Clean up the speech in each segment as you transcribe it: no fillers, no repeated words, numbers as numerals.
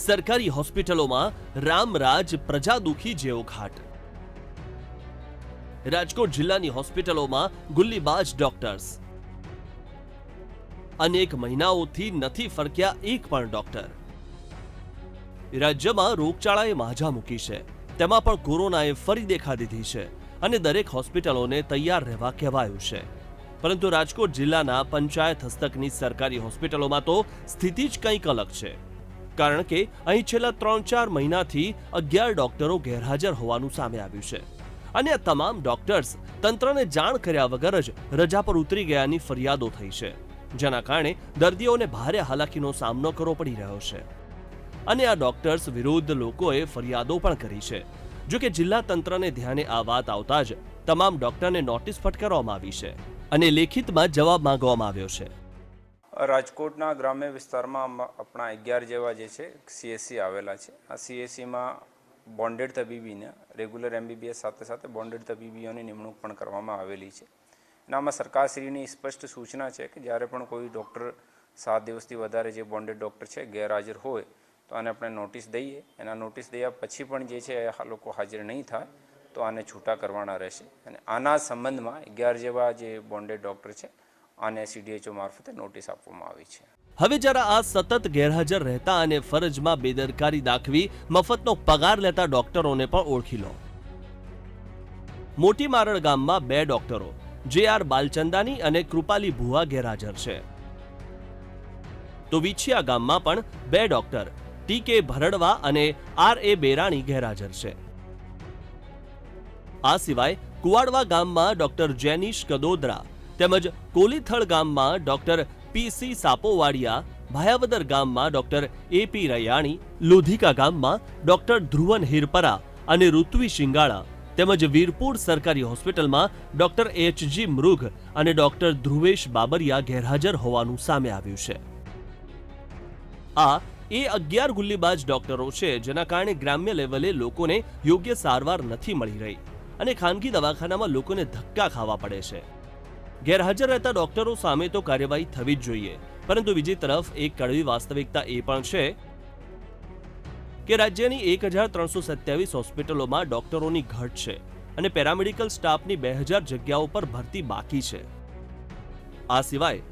સરકારી હોસ્પિટલોમાં રામરાજ પ્રજા દુખી જેવો ઘાટ। રાજકોટ જિલ્લાની હોસ્પિટલોમાં ગુલ્લીબાજ ડોક્ટર્સ। અનેક મહિનાઓથી નથી ફરક્યા એક પણ ડોક્ટર। રાજ્યમાં રોગચાળાએ માજા મૂકી છે, તેમાં પણ કોરોનાએ ફરી દેખા દીધી છે અને દરેક હોસ્પિટલોને તૈયાર રહેવા કહેવાયું છે। પરંતુ રાજકોટ જિલ્લાના પંચાયત હસ્તકની સરકારી હોસ્પિટલોમાં તો સ્થિતિ જ કંઈક અલગ છે, કારણ કે અહીં છેલ્લા 3-4 મહિનાથી 11 ડોક્ટરો ગેરહાજર હોવાનું સામે આવ્યું છે અને આ તમામ ડોક્ટર્સ તંત્રને જાણ કર્યા વગર જ રજા પર ઉતરી ગયાની ફરિયાદો થઈ છે, જેના કારણે દર્દીઓને ભારે હાલાકીનો સામનો કરવો પડી રહ્યો છે અને આ ડોક્ટર્સ વિરુદ્ધ લોકોએ ફરિયાદો પણ કરી છે। જો કે જિલ્લા તંત્રને ધ્યાને આ વાત આવતા જ તમામ ડોક્ટરને નોટિસ ફટકારવામાં આવી છે અને લેખિતમાં જવાબ માંગવામાં આવ્યો છે। રાજકોટના ગ્રામ્ય વિસ્તારમાં આપણા 11 જેવા જે છે સીએસસી આવેલા છે। આ સીએસસીમાં બોન્ડેડ તબીબીને રેગ્યુલર એમબીબીએસ સાથે સાથે બોન્ડેડ તબીબીઓની નિમણૂક પણ કરવામાં આવેલી છે। આમાં સરકારશ્રીની સ્પષ્ટ સૂચના છે કે જ્યારે પણ કોઈ ડૉક્ટર 7 દિવસથી વધારે જે બોન્ડેડ ડૉક્ટર છે ગેરહાજર હોય તો આને આપણે નોટિસ દઈએ, એના નોટિસ દયા પછી પણ જે છે આ લોકો હાજર નહીં થાય તો આને છૂટા કરવાના રહેશે અને આના સંબંધમાં 11 જેવા જે બોન્ડેડ ડૉક્ટર છે આને CDHO મારફતે નોટિસ આપવામાં આવી છે। હવે જરા આ સતત ગેરહાજર રહેતા અને ફરજમાં બેદરકારી દાખવી મફતનો પગાર લેતા ડોક્ટરોને પણ ઓળખી લો। મોટી મારડ ગામમાં 2 ડોક્ટરો JR બાલચંદાની અને કૃપાલી ભુવા ગેરહાજર છે, તો વિછિયા ગામમાં પણ 2 ડોક્ટર TK ભરડવા અને RA બેરાણી ગેરહાજર છે। આ સિવાય કુવાડવા ગામમાં ડોક્ટર જેનિશ કદોદરા તેમજ કોલીથળ ગામમાં ડોક્ટર PC સાપોવાડિયા, ભાયાવદર ગામમાં ડોક્ટર AP રૈયાણી, લોધિકા ગામમાં ડોક્ટર ધ્રુવન હિરપરા અને ઋત્વી શિંગાળા તેમજ વીરપુર સરકારી હોસ્પિટલમાં ડોક્ટર HG મૃગ અને ડોક્ટર ધ્રુવેશ બાબરિયા ગેરહાજર હોવાનું સામે આવ્યું છે। આ એ 11 ગુલ્લીબાજ ડોક્ટરો છે જેના કારણે ગ્રામ્ય લેવલે લોકોને યોગ્ય સારવાર નથી મળી રહી અને ખાનગી દવાખાનામાં લોકોને ધક્કા ખાવા પડે છે। ગેરહાજર રહેતા ડોક્ટરો સામે તો કાર્યવાહી થવી જ જોઈએ, પરંતુ બીજી તરફ એક કડવી વાસ્તવિકતા એ પણ છે કે રાજ્યની 1327 હોસ્પિટલોમાં ડોક્ટરોની ઘટ છે અને પેરામેડિકલ સ્ટાફની 2000 જગ્યાઓ પર ભરતી બાકી છે। આ સિવાય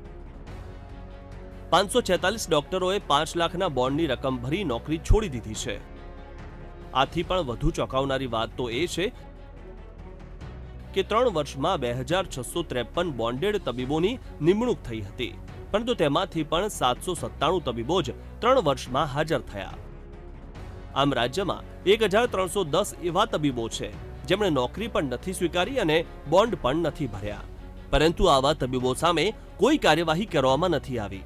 546 ડોક્ટરોએ 5 લાખના બોન્ડની રકમ ભરી નોકરી છોડી દીધી છે। આથી પણ વધુ ચોંકાવનારી વાત તો એ છે કે 3 વર્ષમાં 2653 બોન્ડેડ તબીબોની નિમણૂક થઈ હતી, પરંતુ તેમાંથી પણ 797 તબીબો જ 3 વર્ષમાં હાજર થયા। આમ રાજ્યમાં 1310 એવા તબીબો છે જેમણે નોકરી પણ નથી સ્વીકારી અને બોન્ડ પણ નથી ભર્યા, પરંતુ આવા તબીબો સામે કોઈ કાર્યવાહી કરવામાં નથી આવી।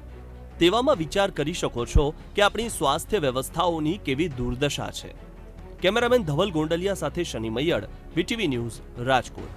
તેવામાં વિચાર કરી શકો છો કે આપણી સ્વાસ્થ્ય વ્યવસ્થાઓની કેવી દુર્દશા છે। કેમેરામેન ધવલ ગોંડલિયા સાથે શનિ મૈયડ, VTV ન્યૂઝ, રાજકોટ।